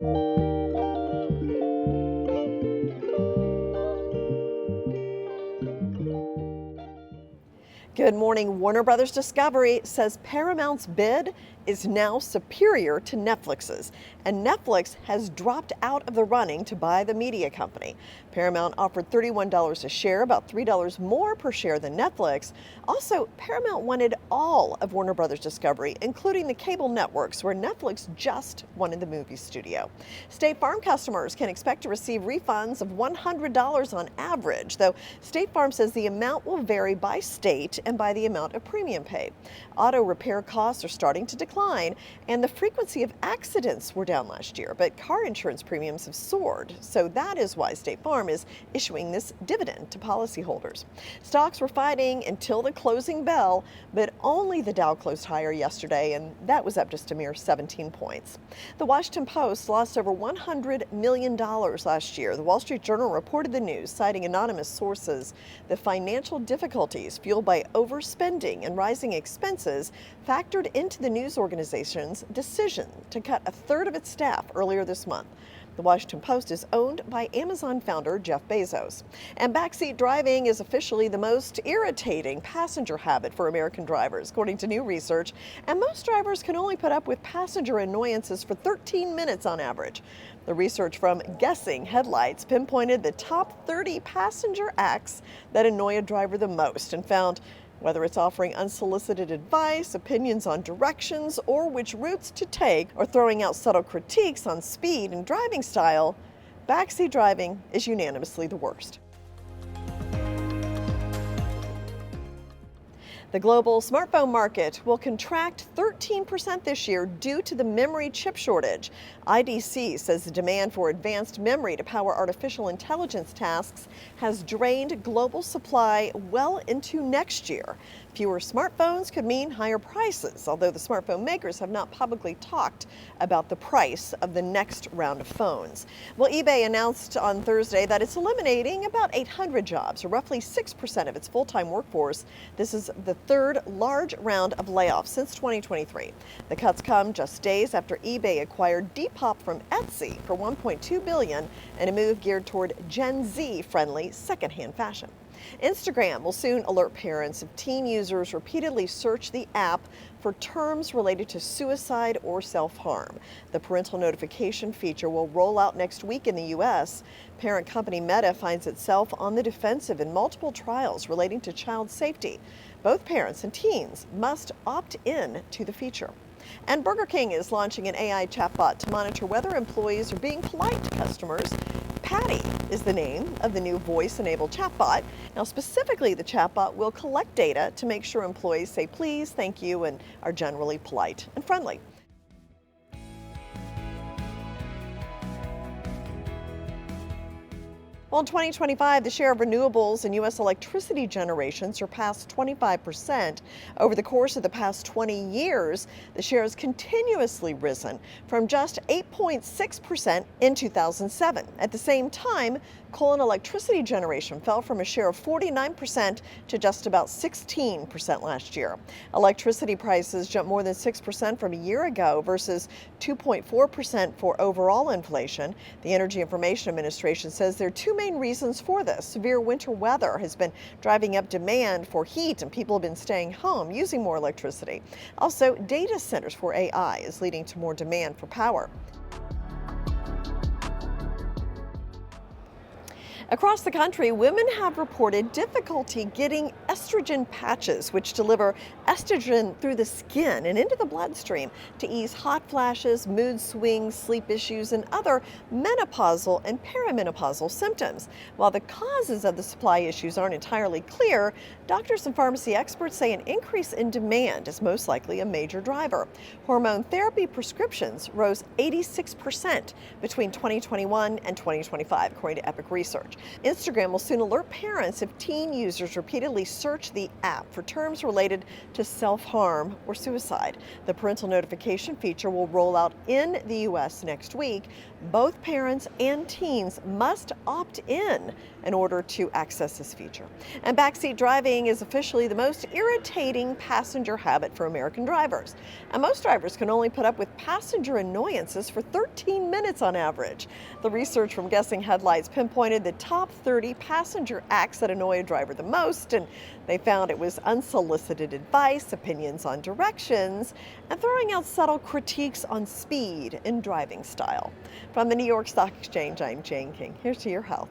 Good morning. Warner Brothers Discovery says Paramount's bid is now superior to Netflix's, and Netflix has dropped out of the running to buy the media company. Paramount offered $31 a share, about $3 more per share than Netflix. Also, Paramount wanted all of Warner Brothers Discovery, including the cable networks, where Netflix just wanted the movie studio. State Farm customers can expect to receive refunds of $100 on average, though State Farm says the amount will vary by state and by the amount of premium paid. Auto repair costs are starting to decline, and the frequency of accidents were down last year, but car insurance premiums have soared. So that is why State Farm is issuing this dividend to policyholders. Stocks were fighting until the closing bell, but only the Dow closed higher yesterday, and that was up just a mere 17 points. The Washington Post lost over $100 million last year. The Wall Street Journal reported the news, citing anonymous sources. The financial difficulties fueled by overspending and rising expenses factored into the news organization's decision to cut a third of its staff earlier this month. The Washington Post is owned by Amazon founder Jeff Bezos. And backseat driving is officially the most irritating passenger habit for American drivers, according to new research. And most drivers can only put up with passenger annoyances for 13 minutes on average. The research from Guessing Headlights pinpointed the top 30 passenger acts that annoy a driver the most and found whether it's offering unsolicited advice, opinions on directions, or which routes to take, or throwing out subtle critiques on speed and driving style, backseat driving is unanimously the worst. The global smartphone market will contract 13% this year due to the memory chip shortage. IDC says the demand for advanced memory to power artificial intelligence tasks has drained global supply well into next year. Fewer smartphones could mean higher prices, although the smartphone makers have not publicly talked about the price of the next round of phones. Well, eBay announced on Thursday that it's eliminating about 800 jobs, or roughly 6% of its full-time workforce. This is the third large round of layoffs since 2023. The cuts come just days after eBay acquired Depop from Etsy for $1.2 billion in a move geared toward Gen Z-friendly secondhand fashion. Instagram will soon alert parents if teen users repeatedly search the app for terms related to suicide or self-harm. The parental notification feature will roll out next week in the U.S. Parent company Meta finds itself on the defensive in multiple trials relating to child safety. Both parents and teens must opt in to the feature. And Burger King is launching an AI chatbot to monitor whether employees are being polite to customers. Patty is the name of the new voice-enabled chatbot. Now, specifically, the chatbot will collect data to make sure employees say please, thank you, and are generally polite and friendly. Well, in 2025, the share of renewables in U.S. electricity generation surpassed 25%. Over the course of the past 20 years, the share has continuously risen from just 8.6% in 2007. At the same time, coal and electricity generation fell from a share of 49% to just about 16% last year. Electricity prices jumped more than 6% from a year ago versus 2.4% for overall inflation. The Energy Information Administration says there are two main reasons for this. Severe winter weather has been driving up demand for heat, and people have been staying home using more electricity. Also, data centers for AI is leading to more demand for power. Across the country, women have reported difficulty getting estrogen patches, which deliver estrogen through the skin and into the bloodstream to ease hot flashes, mood swings, sleep issues, and other menopausal and perimenopausal symptoms. While the causes of the supply issues aren't entirely clear, doctors and pharmacy experts say an increase in demand is most likely a major driver. Hormone therapy prescriptions rose 86% between 2021 and 2025, according to Epic Research. Instagram will soon alert parents if teen users repeatedly search the app for terms related to self-harm or suicide. The parental notification feature will roll out in the U.S. next week. Both parents and teens must opt in in order to access this feature. And backseat driving is officially the most irritating passenger habit for American drivers. And most drivers can only put up with passenger annoyances for 13 minutes on average. The research from Guessing Headlights pinpointed the top 30 passenger acts that annoy a driver the most, and they found it was unsolicited advice, opinions on directions, and throwing out subtle critiques on speed and driving style. From the New York Stock Exchange, I'm Jane King. Here's to your health.